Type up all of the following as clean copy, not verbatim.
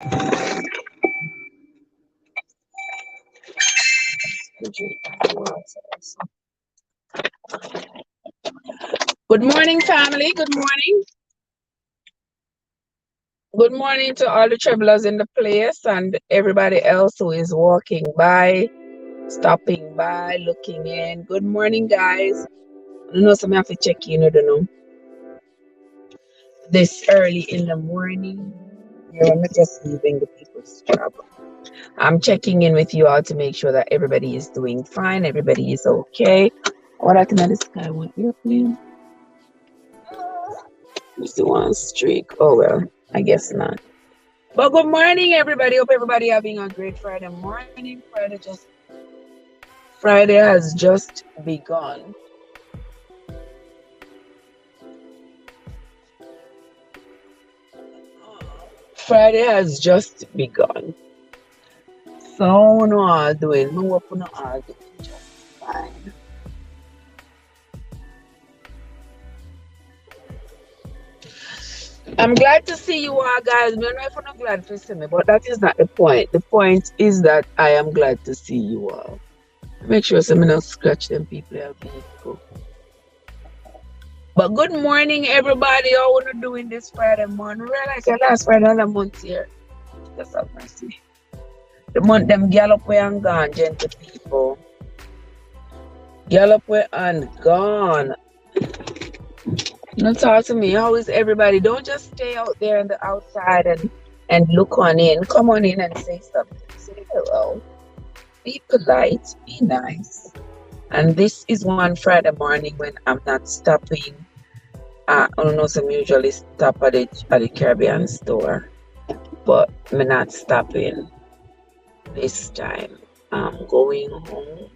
Good morning, family. Good morning. Good morning to all the travelers in the place and everybody else who is walking by, stopping by, looking in. Good morning, guys. I don't know, some have to check in, I don't know. This early in the morning. Yeah, I'm not just leaving the people's job. I'm checking in with you all to make sure that everybody is doing fine, everybody is okay. What I can the sky, what airplane? It's the one streak. Oh well, I guess not. But good morning, everybody. Hope everybody having a great Friday morning. Friday has just begun. Friday has just begun. So no all doing. No what no all doing just fine. I'm glad to see you all, guys. I don't know if I'm not glad to see me, but that is not the point. The point is that I am glad to see you all. Make sure some not scratch them people have vehicle. But good morning, everybody. How are you doing this Friday morning? Realize your last Friday of the month here. Just have mercy. The month them gallop way and gone, gentle people. Gallop way and gone. Don't talk to me. How is everybody? Don't just stay out there on the outside and look on in. Come on in and say something. Say hello. Be polite. Be nice. And this is one Friday morning when I'm not stopping. I don't know, some usually stop at the Caribbean store, but I'm not stopping this time. I'm going home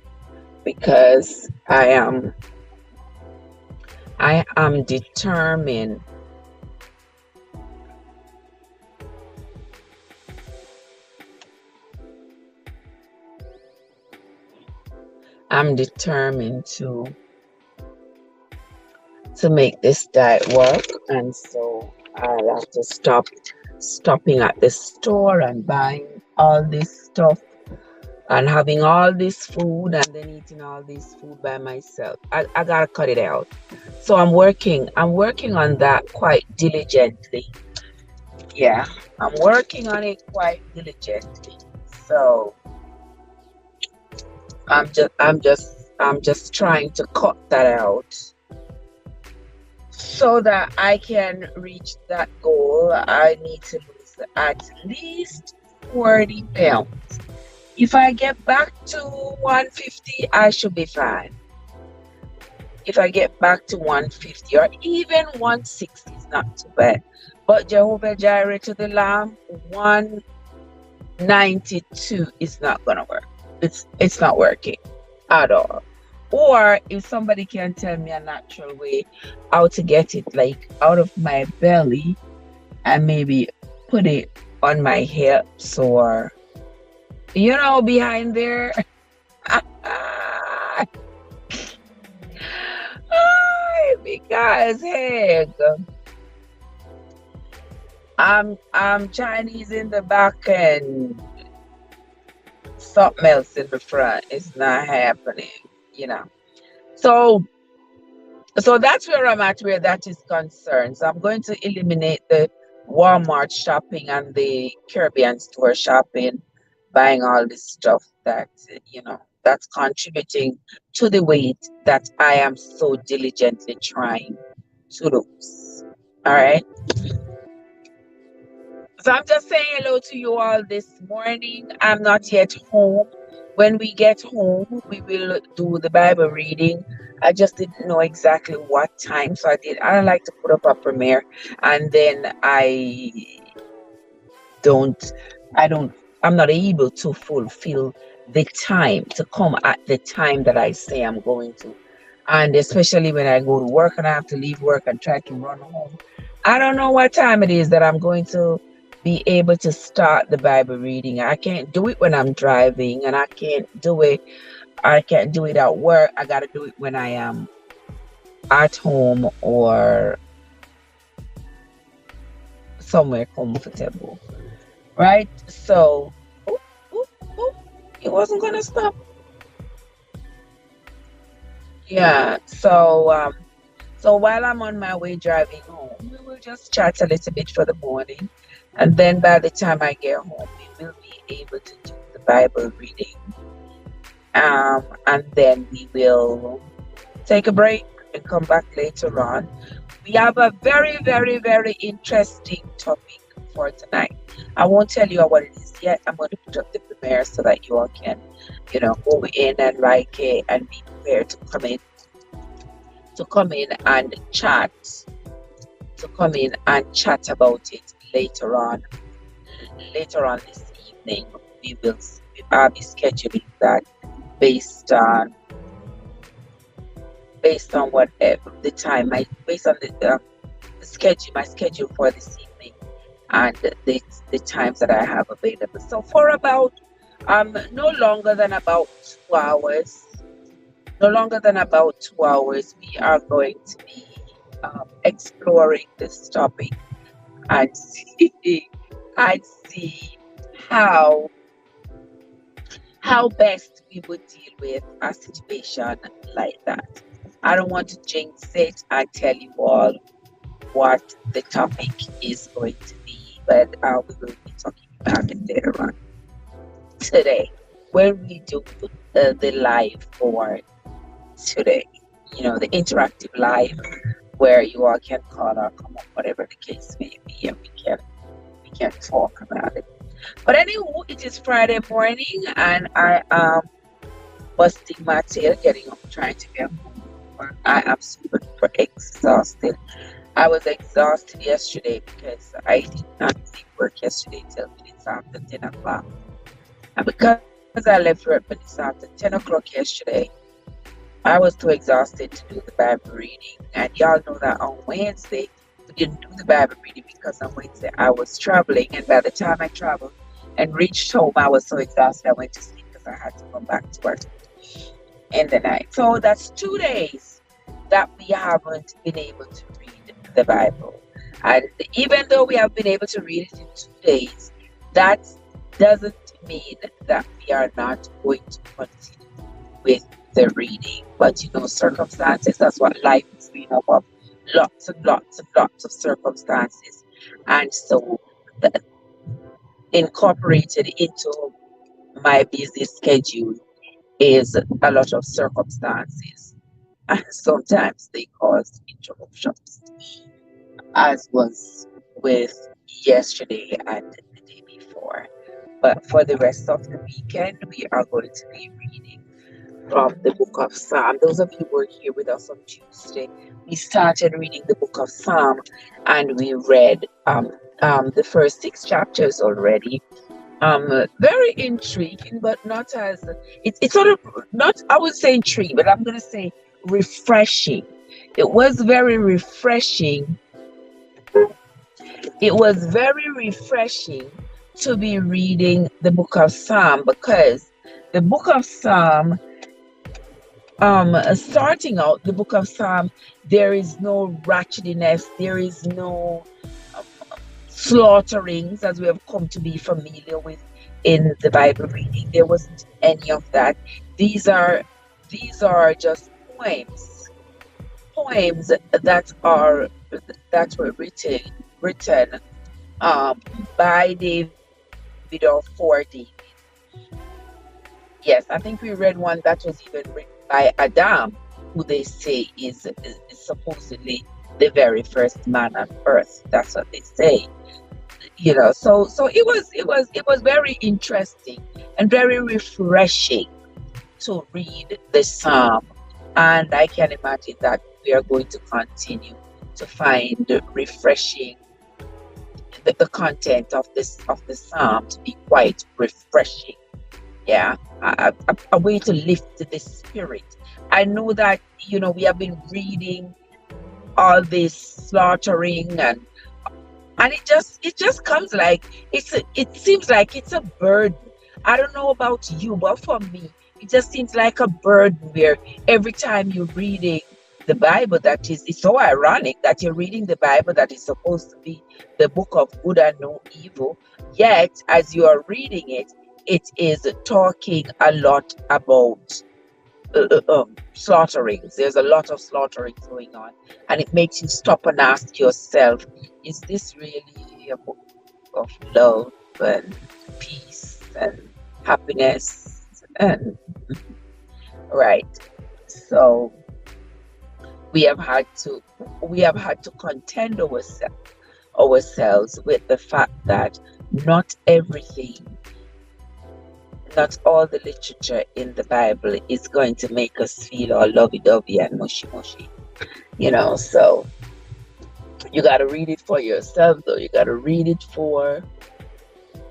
because I am determined to make this diet work, and so I'll have to stopping at the store and buying all this stuff and having all this food and then eating all this food by myself. I gotta cut it out. So I'm working on that quite diligently. Yeah, I'm working on it quite diligently. So I'm just trying to cut that out so that I can reach that goal. I need to lose at least 40 pounds. If I get back to 150, I should be fine. If I get back to 150 or even 160 is not too bad. But Jehovah Jireh to the Lamb, 192 is not gonna work. It's not working at all. Or if somebody can tell me a natural way how to get it like out of my belly and maybe put it on my hips or behind there. Because heck, I'm Chinese in the back and something else in the front. It's not happening, you know. So so that's where I'm at where that is concerned. So I'm going to eliminate the Walmart shopping and the Caribbean store shopping, buying all this stuff that that's contributing to the weight that I am so diligently trying to lose. All right. So I'm just saying hello to you all this morning. I'm not yet home. When we get home, we will do the Bible reading. I just didn't know exactly what time, so I don't like to put up a premiere, and then don't, I don't, I'm not able to fulfill the time to come at the time that I say I'm going to, and especially when I go to work and I have to leave work and try to run home. I don't know what time it is that I'm going to be able to start the Bible reading. I can't do it when I'm driving, and I can't do it at work. I got to do it when I am at home or somewhere comfortable. right? So, oop, oop, oop, it wasn't gonna stop. Yeah. So while I'm on my way driving home, we will just chat a little bit for the morning, and then by the time I get home, we will be able to do the Bible reading. And then we will take a break and come back later on. We have a very, very, very interesting topic for tonight. I won't tell you what it is yet. I'm going to put up the premiere so that you all can, go in and like it and be prepared to come in and chat about it later on. Later on this evening, we will be scheduling that based on whatever the time, based on the schedule, my schedule for this evening, and the times that I have available. So for about no longer than about 2 hours, we are going to be exploring this topic and see how best we would deal with a situation like that. I don't want to jinx it and tell you all what the topic is going to be, but we will be talking about it later on today when we do the live for today. The interactive live where you all can call or come up, whatever the case may be, and we can talk about it. But anyway, it is Friday morning, and I am busting my tail, getting up, trying to get home. I am super exhausted. I was exhausted yesterday because I did not leave work yesterday till minutes after 10 o'clock. And because I left work minutes after 10 o'clock yesterday, I was too exhausted to do the Bible reading. And y'all know that on Wednesday, we didn't do the Bible reading because on Wednesday I was traveling. And by the time I traveled and reached home, I was so exhausted I went to sleep because I had to come back to work in the night. So that's 2 days that we haven't been able to read the Bible. And even though we have been able to read it in 2 days, that doesn't mean that we are not going to continue with the reading. But circumstances, that's what life is made up of. Lots and lots and lots of circumstances. And so incorporated into my busy schedule is a lot of circumstances. And sometimes they cause interruptions, as was with yesterday and the day before. But for the rest of the weekend, we are going to be reading from the book of Psalm. Those of you who were here with us on Tuesday, we started reading the book of Psalm, and we read the first 6 chapters already. Very intriguing, but not as it's sort of not, I would say intriguing, but I'm going to say refreshing. It was very refreshing. It was very refreshing to be reading the book of Psalm, because the book of Psalm, starting out the book of Psalm, there is no ratchetiness, there is no slaughterings as we have come to be familiar with in the Bible reading. There wasn't any of that. These are just poems that were written by David or for David. Yes, I think we read one that was even written by Adam, who they say is supposedly the very first man on earth. That's what they say. So it was very interesting and very refreshing to read the Psalm, and I can imagine that we are going to continue to find refreshing the content of the Psalm to be quite refreshing. Yeah, a way to lift the spirit. I know that we have been reading all this slaughtering and it just comes like it seems like it's a burden. I don't know about you, but for me it just seems like a burden, where every time you're reading the Bible that is, it's so ironic that you're reading the Bible that is supposed to be the book of good and no evil, yet as you are reading it, it is talking a lot about slaughterings. There's a lot of slaughterings going on, and it makes you stop and ask yourself, is this really a book of love and peace and happiness? And right, so we have had to contend ourselves with the fact that not everything, not all the literature in the Bible is going to make us feel all lovey-dovey and mushy-mushy, so you got to read it for yourself, though. You got to read it for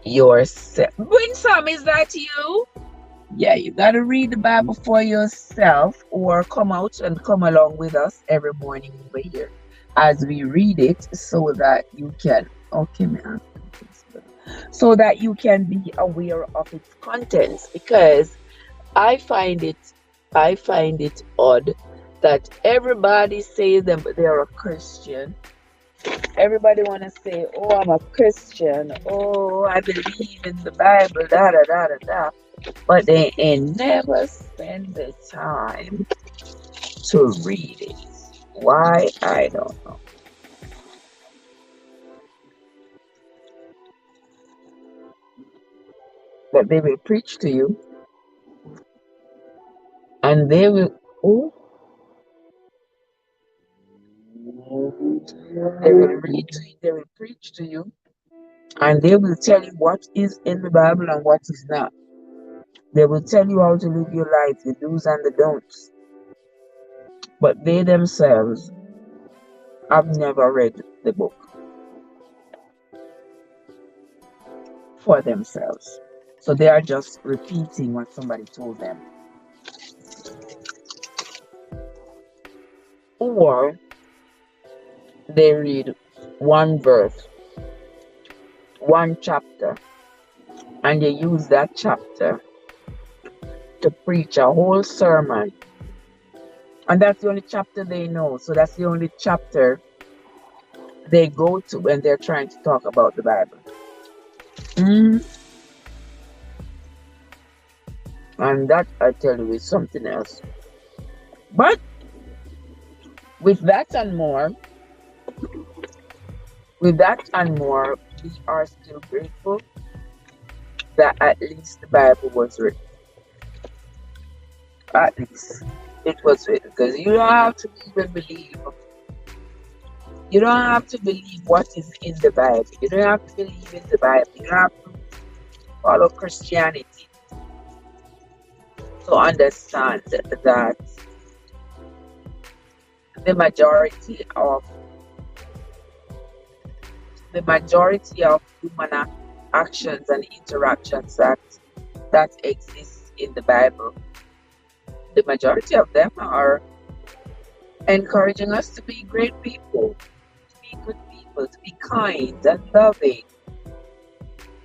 yourself. Winsome, is that you? Yeah, you got to read the Bible for yourself, or come out and come along with us every morning over here as we read it, so that you can, okay, man, so that you can be aware of its contents. Because I find it odd that everybody says them they're a Christian. Everybody want to say, oh, I'm a Christian, oh, I believe in the Bible, da da da da da, but they ain't never spend the time to read it. Why? I don't know. But they will preach to you, and they will, oh, they will read to you, they will preach to you, and they will tell you what is in the Bible and what is not. They will tell you how to live your life, the do's and the don'ts. But they themselves have never read the book for themselves. So they are just repeating what somebody told them. Or they read one verse, one chapter, and they use that chapter to preach a whole sermon. And that's the only chapter they know. So that's the only chapter they go to when they're trying to talk about the Bible. And that, I tell you, is something else. But with that and more, we are still grateful that at least the Bible was written. At least it was written, because you don't have to even believe. You don't have to believe what is in the Bible. You don't have to believe in the Bible. You don't have to follow Christianity to understand that the majority of human actions and interactions that exist in the Bible, the majority of them are encouraging us to be great people, to be good people, to be kind and loving.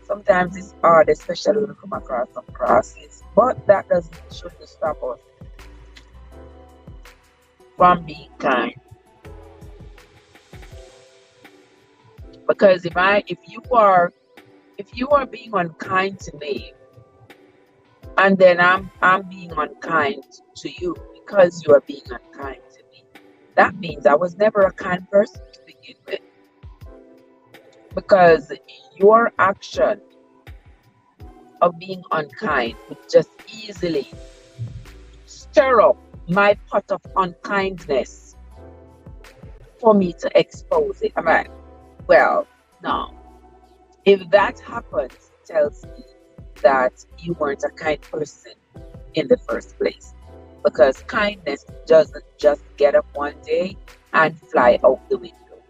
Sometimes it's hard, especially when we come across some crosses, but that shouldn't stop us from being kind. Because if you are being unkind to me, and then I'm being unkind to you because you are being unkind to me, that means I was never a kind person to begin with. Because your action of being unkind would just easily stir up my pot of unkindness for me to expose it. I'm like, well, no. If that happens, it tells me that you weren't a kind person in the first place. Because kindness doesn't just get up one day and fly out the window.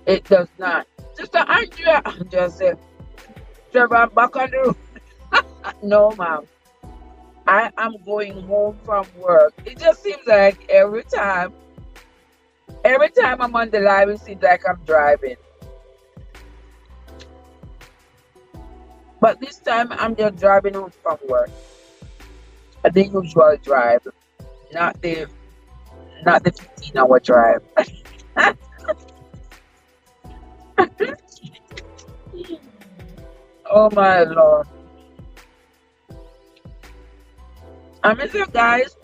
It does not. Sister Andrea, just said, Trevor, I'm back on the road. No, ma'am. I am going home from work. It just seems like every time I'm on the line, it seems like I'm driving. But this time I'm just driving home from work. the usual drive, not the 15-hour drive. Oh my lord. I mean, so guys,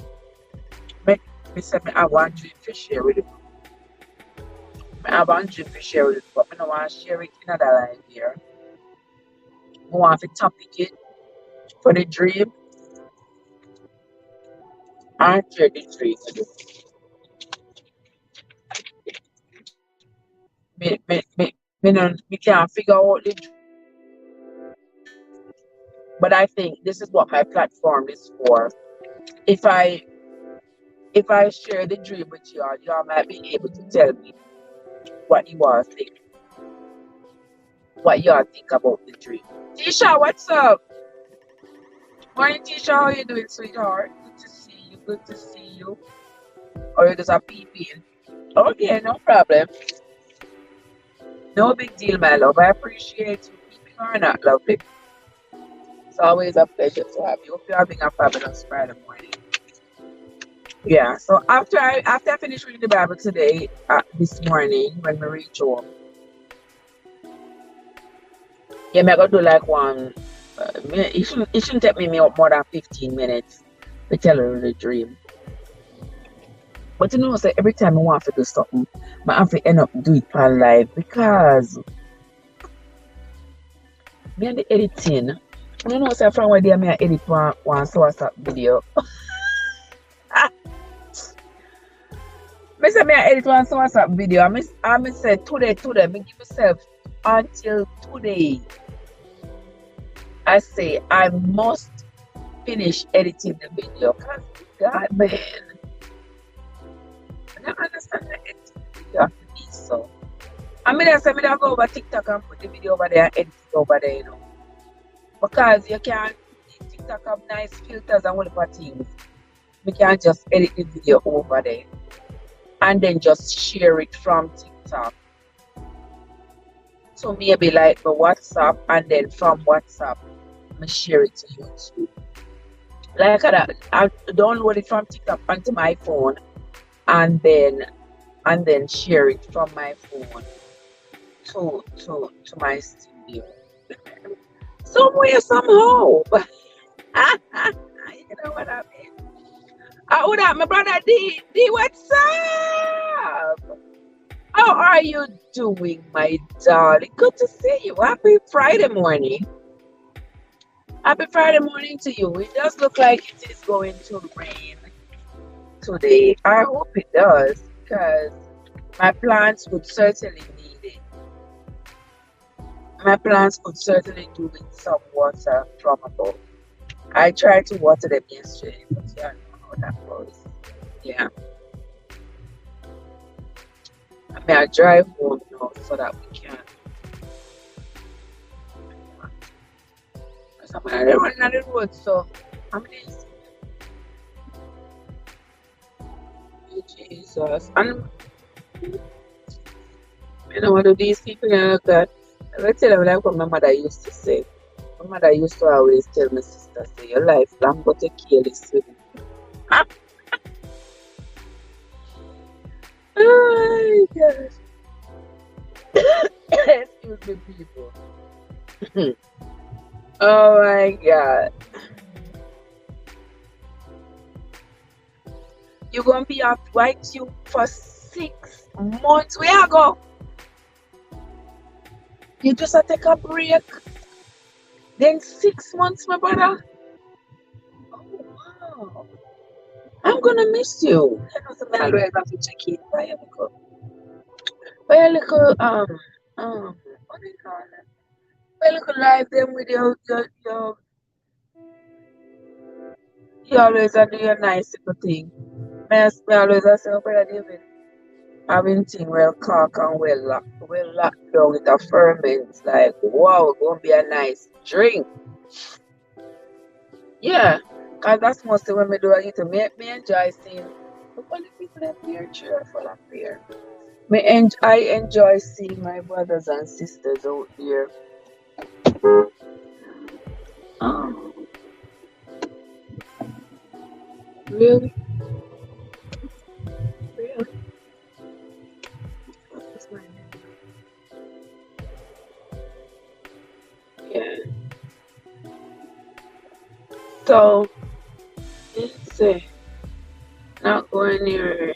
me, me say me have one dream to share with you. I have one dream to share with you, but I don't want to share it in another life here. I want to topic it for the dream and share the dream with you. Me can't figure out the dream, but I think this is what my platform is for. If I if I share the dream with y'all might be able to tell me what you all think, what y'all think about the dream. Tisha, what's up? Morning, Tisha. How you doing, sweetheart? Good to see you. Good to see you. Or you just a peeping? Okay, no problem. No big deal, my love. I appreciate you peeping or not, lovely. It's always a pleasure to have you. Hope you're having a fabulous Friday morning. Yeah. So after I finish reading the Bible today, this morning when we reach home, yeah, I'm gonna do like one. It shouldn't take me more than 15 minutes to tell her the dream. But you know, so every time I want to do something, I have to end up do it on live because me and the editing. You know, so from where they may edit one WhatsApp video. Me say me edit one WhatsApp video. I say today, me give myself until today. I say I must finish editing the video. Cause God man, I don't understand the editing video have to be so. I mean I say me go over TikTok and put the video over there and edit it over there, you know. Because you can't TikTok have nice filters and all of things. We can just edit the video over there and then just share it from TikTok. So maybe like my WhatsApp and then from WhatsApp I share it to YouTube. Like that, I download it from TikTok onto my phone and then share it from my phone to my studio. Somewhere, somehow. You know what I mean? Oh, that my brother D, what's up? How are you doing, my darling? Good to see you. Happy Friday morning. Happy Friday morning to you. It does look like it is going to rain today. I hope it does because my plants would certainly need it. My plants could certainly do with some water from above. I tried to water them yesterday, but yeah, I know how that goes. Yeah. I mean, I drive home now so that we can. Because I'm running on the road, so I'm lazy. Jesus. And you know what these people are like. I tell them like what my mother used to say. My mother used to always tell my sister, say, your life long but a careless swimming. Oh my gosh. Excuse me, people. Oh my God. You're going to be off white you for 6 months. Where you go? You just have to take a break. Then 6 months, my brother. Oh, wow. I'm going to miss you. I know something I always have to check in. By a little, what do you call it? By a little live them with you always do your nice little thing. Me always say, oh, brother David, having thing well cock and well locked down with a ferment. Like, wow, it's going to be a nice drink. Yeah, because that's mostly when we do it. Me enjoy seeing look at the people that here cheerful up here. I enjoy seeing my brothers and sisters out there. Really? Really? That's my name. Yeah. So let's say not going near.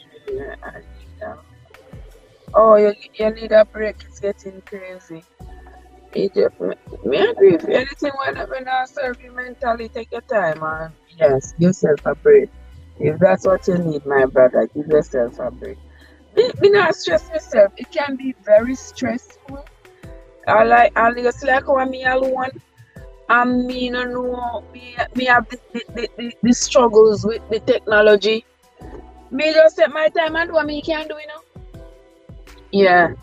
Oh, you need a break. It's getting crazy. Egypt, me agree. If anything when I serve you mentally, take your time and yes, give yourself a break. If that's what you need, my brother, give yourself a break. Me not stress myself. It can be very stressful. I just like how me alone. And me no know me have the struggles with the technology. Me just take my time and do what me can do, you know. Yeah,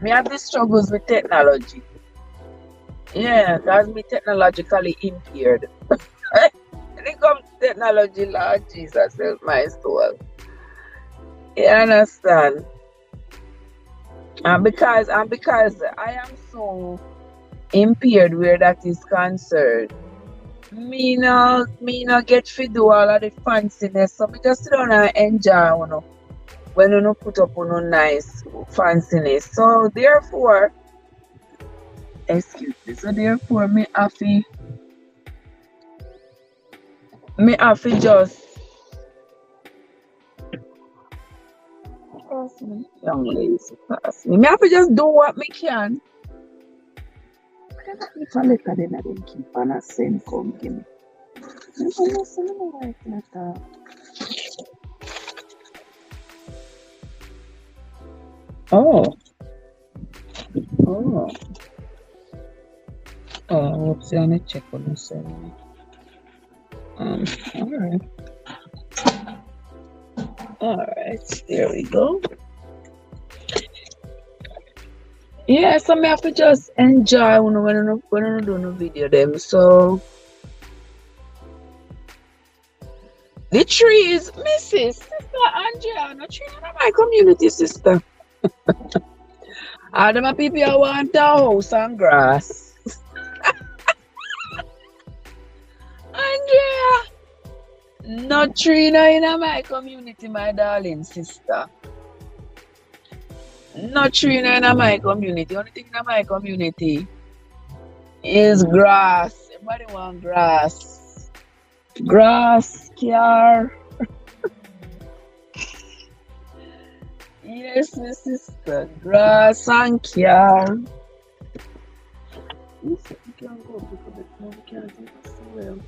me have the struggles with technology. Yeah, that's me technologically impaired. When it comes to technology, Lord Jesus, help my soul. You understand? And because I am so impaired where that is concerned, me no get to do all of the fanciness. So me just sit down and enjoy, when you put up on nice fanciness. So therefore, excuse me. So therefore, me have to just pass me, young ladies, pass me. Me have to just do what me can. If I let her then I didn't keep on a send come give me. Oh, oh, oh, what's on the check on the send. Alright. Alright, there we go. Yeah, so me have to just enjoy when I do no video them. So the trees, Mrs. Sister Angela, no tree in my community, sister. All them people I want a house and grass. Andrea, no tree no in my community, my darling sister. No tree no in my community. Only thing in my community is grass. Everybody want grass. Grass, car. Yes, my sister. Grass and car. You can go because the snow can't take us so well.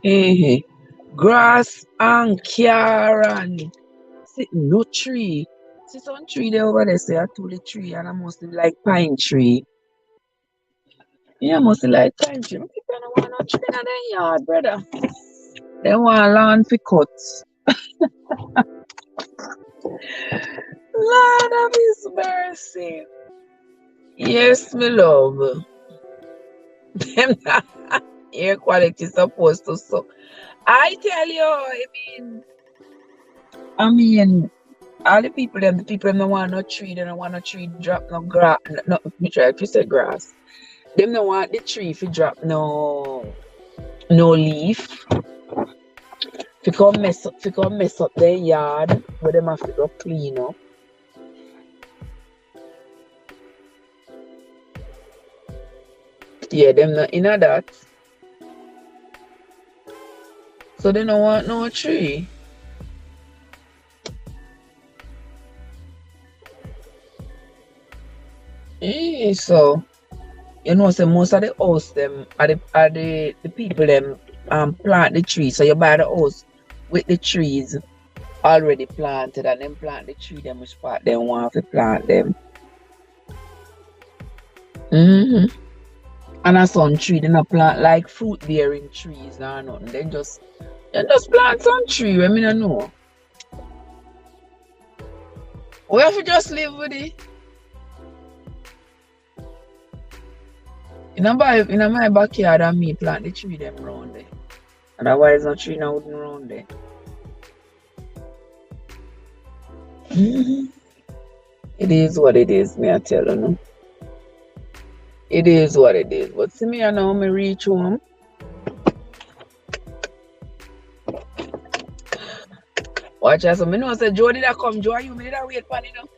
Hey, grass and car and see, no tree. See some tree there over there say a tule tree and I mostly like pine tree. Yeah, mostly like pine tree. People don't want no tree in their yard, brother. They want land for cut. Lord of His mercy. Yes, my love. Them air quality supposed to suck. I tell you, I mean, all the people them don't want no tree, they don't want no tree drop no grass. No, me try to say grass. Them don't want the tree to drop no leaf. If come mess up their yard, but them have to go clean up. Yeah, them not in that. So they don't want no tree. So say most of the house them are the people them plant the trees. So you buy the house with the trees already planted and then plant the tree them which part they want to plant them. And a some tree, they not plant like fruit bearing trees or nothing. Then just plant some tree when me don't know. We have to just live with it. In my backyard and me plant the tree them round there. Otherwise no tree now wouldn't round there. It is what it is, me I tell you no. It is what it is. But see me now me reach home. Watch out. So me know say Joe did I come. Joe, you me did I wait for you know?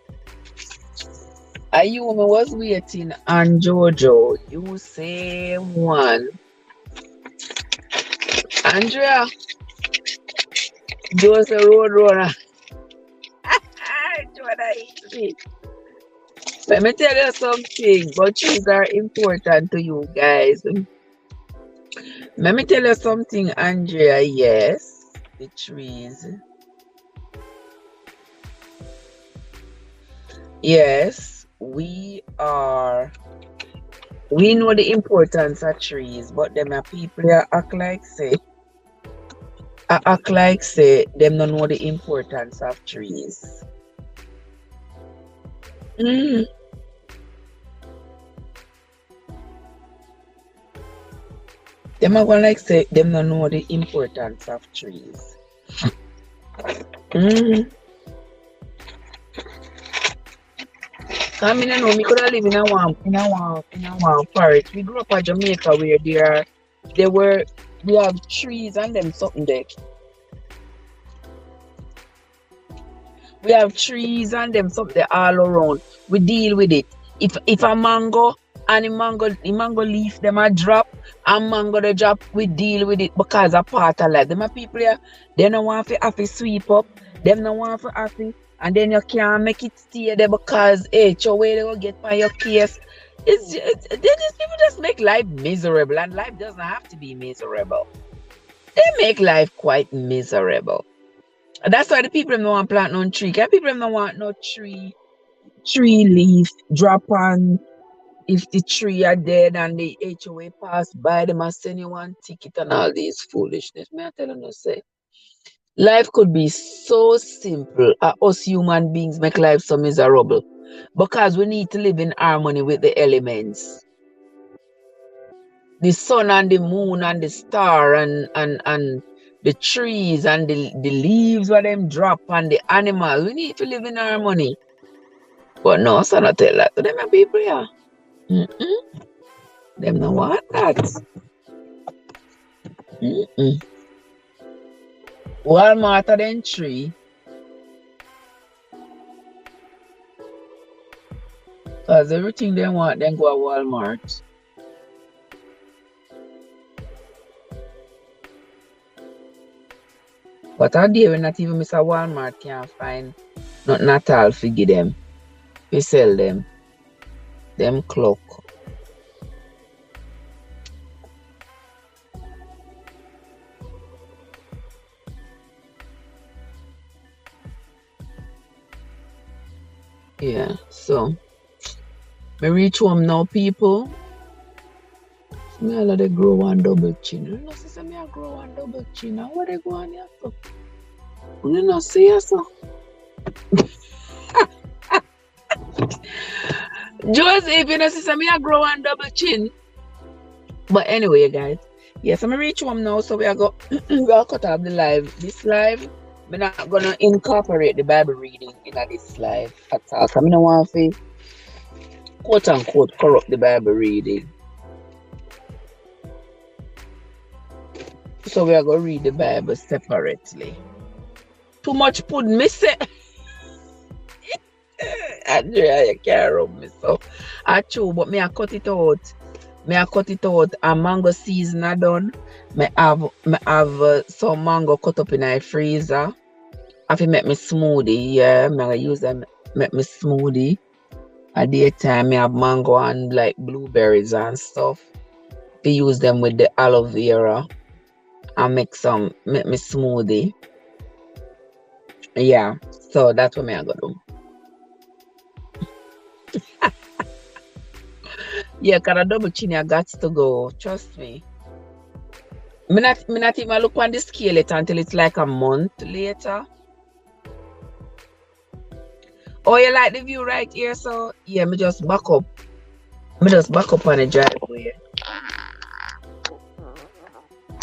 You me was waiting on Jojo. You say one. Andrea, Joe's a road runner. Joe that hates me. Let me tell you something, but trees are important to you guys. Let me tell you something, Andrea. Yes, the trees. Yes, we know the importance of trees, but them are people that act like say them don't know the importance of trees. Mm. Them are gonna like say them don't know the importance of trees. Mm. I mean, I know me could have live in a warm forest. We grew up in Jamaica where we have trees and them something there. We have trees and them something there all around. We deal with it. If a mango and the mango leaf them a drop and mango the drop, we deal with it because a part of life. Them a people here, they don't want to have to sweep up, them don't want to have to, and then you can't make it stay there because your way they will get by your case. These people just make life miserable, and life doesn't have to be miserable. They make life quite miserable. That's why the people don't want to plant no tree. Because people don't want no tree leaf drop on. If the tree are dead and the HOA pass by, they must send you one ticket and all these foolishness. May I tell you no say? Life could be so simple. Us human beings make life so miserable because we need to live in harmony with the elements. The sun and the moon and the star and the trees and the leaves where them drop and the animals. We need to live in harmony. But no, so not tell that to them people here. Them no want that. Walmart are then tree. Because everything they want, then go to Walmart. But a day when not even Mr. Walmart can't find nothing at all to give them. We sell them. Them clock. Yeah, so me reach home now, people. So me let they grow one double chin. You know, say me I grow one double chin. Now what they go on here for? You know, see you so. Joseph, you know, say me I grow one double chin. But anyway, guys, yes, I'm gonna reach home now, so we are we'll cut off the live. This live, we're not gonna incorporate the Bible reading in this live at all. I don't want to quote unquote corrupt the Bible reading. So we are gonna read the Bible separately. Too much pudding, miss it. Andrea, you can't rub me so. I true, but me I cut it out. And mango season are done. Me have some mango cut up in a freezer. I fi make me smoothie, yeah. Me use them make me smoothie. At daytime, me have mango and like blueberries and stuff. To use them with the aloe vera and make me smoothie. Yeah, so that's what me I gonna do. Yeah, cause a double chin I got to go. Trust me. Me not even look on the scale it until it's like a month later. Oh, you like the view right here? So yeah, me just back up. on the driveway.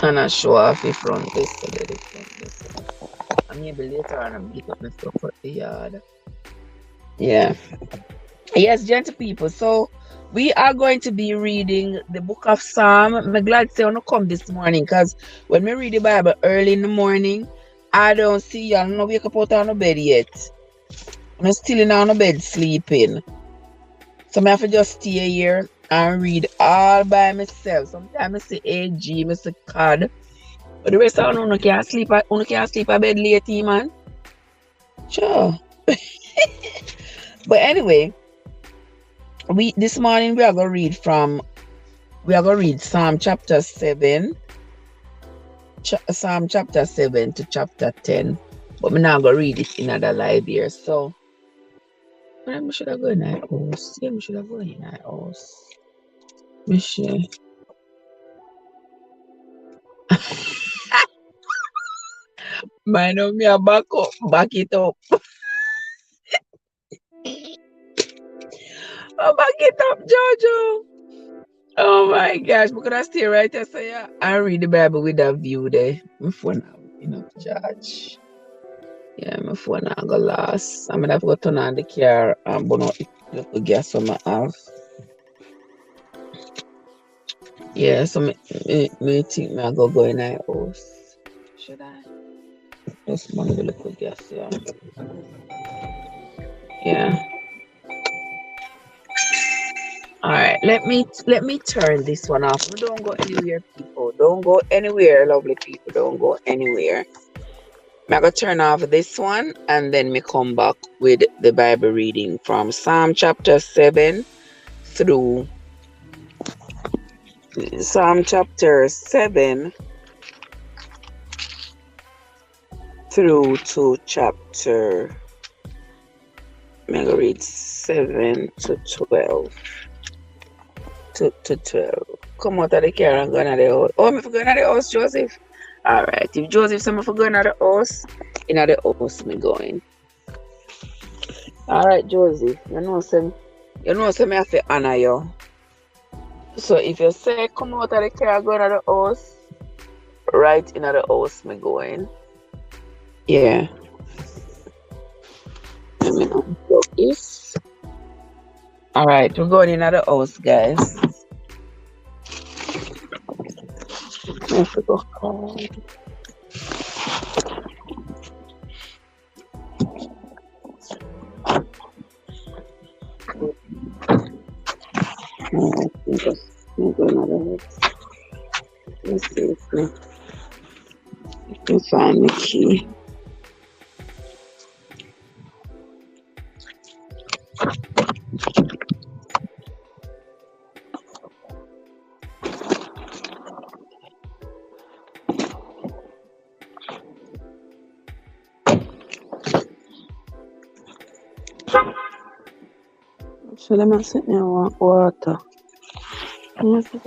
And I show off the front this. And maybe later on I'm get up my stuff at the yard. Yeah. Yes, gentle people. So we are going to be reading the book of Psalm. I'm glad to say I want to come this morning because when we read the Bible early in the morning, I don't see you. I'm not wake up out of the bed yet. I'm still in on the bed sleeping. So I have to just stay here and read all by myself. Sometimes I see AG, I see COD. But the rest of you can't sleep at bed late, man. Sure. But anyway, this morning we are gonna read Psalm chapter 7. Psalm chapter 7 to chapter 10. But we're not gonna read it in other live here. So I should have gone in my house. Yeah, we should have gone in my house. Michelle. Mind of me a back it up. Oh, back it up, Jojo. Oh my gosh, because I stay right there, so yeah, I read the Bible with that view there. My phone now enough charge. Yeah, my phone now go last. I'm gonna have to go turn on the car and burn out the little gas on my have. Yeah, so me think I go in my house. Should I? Just burn the little gas, yeah. Yeah. All right, let me turn this one off. Don't go anywhere, people. Don't go anywhere, lovely people. Don't go anywhere. I'm going to turn off this one and then me come back with the Bible reading from Psalm chapter 7 through Psalm chapter 7 through to chapter, I'm going to read 7 to 12. To 12. Come out of the car and go into the house. Oh, I'm going to the house, Joseph. All right. If Joseph said I'm going to the house, in the house me going. All right, Joseph. You know me have to honor you. So if you say come out of the car, go into the house, right in the house me going. Yeah. Let me unplug this. All right, we're going in the house, guys. I have to go call. Let's see if I can find the key. So let me sit there and water. I see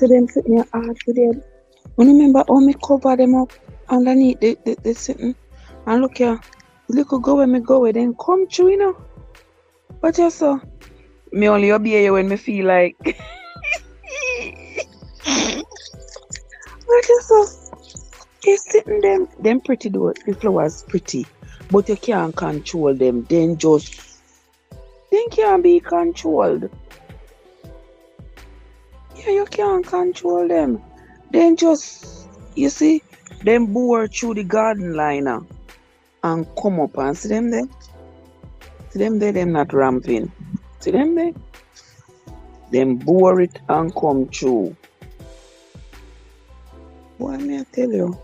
them sitting there hard for them. I remember how me cover them up underneath the sitting. And look here, look go where me go where then come through, you know. But you saw, me only obey you when me feel like. But you saw, you sitting them pretty though. The flowers pretty, but you can't control them. Then can't be controlled. Yeah, you can't control them. Then just, you see, them bore through the garden liner and come up and see them there. See them there, them not ramping. See them there? Them bore it and come through. What may I tell you?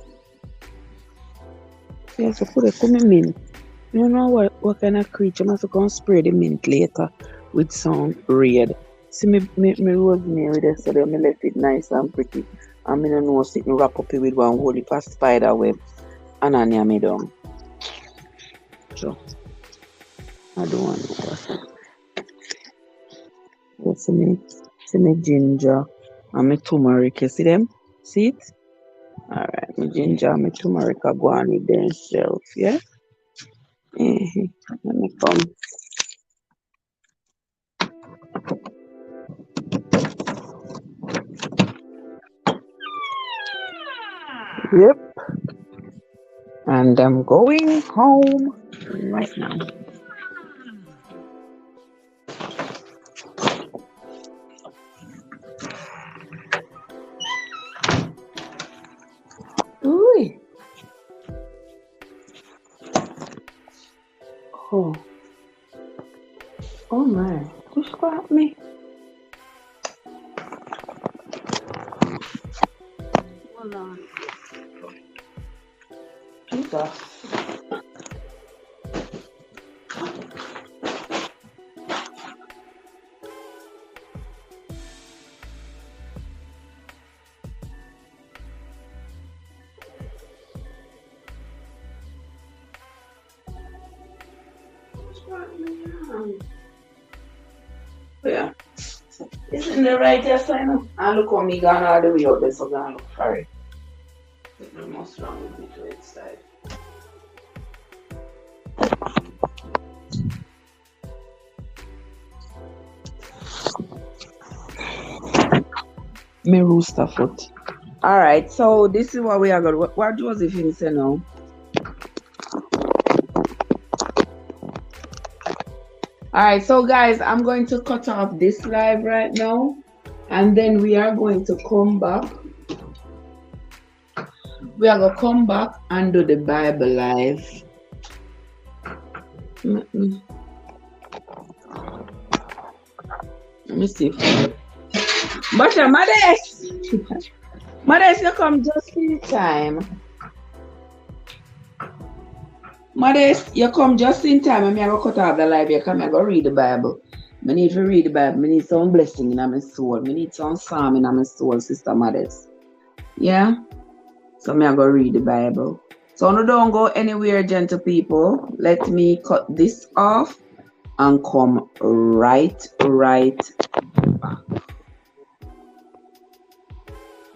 You have to put it in mint. You know what kind of creature must go and spray the mint later with some red. See me rosemary there, so I left it nice and pretty. And I don't know sit and wrap up it with one whole heap of spider web and I near me down. So I don't want to. Yeah, see me ginger and my turmeric. You see them? See it? Alright, my ginger and my turmeric are going with themselves, yeah? Let me come. Yep. And I'm going home right now. Ooh. Oh. Oh my. Who's got me? Hold on. Jesus. Yeah. Isn't the right sign? I look on me gone all the way up there, so I'm look for it. There's most wrong with me to its side. Me rooster foot. Alright, so this is what we are going to. What Josephine say now? Alright, so guys, I'm going to cut off this live right now, and then we are going to come back. We are going to come back and do the Bible live. Let me see. But Modest, you come just in time. Modest, you come just in time. I'm going to cut off the live. You come, I'm going to read the Bible. I need to read the Bible. I need some blessing in my soul. I need some psalm in my soul, Sister Modest. Yeah? So I'm going to read the Bible. So no, don't go anywhere, gentle people. Let me cut this off and come right back.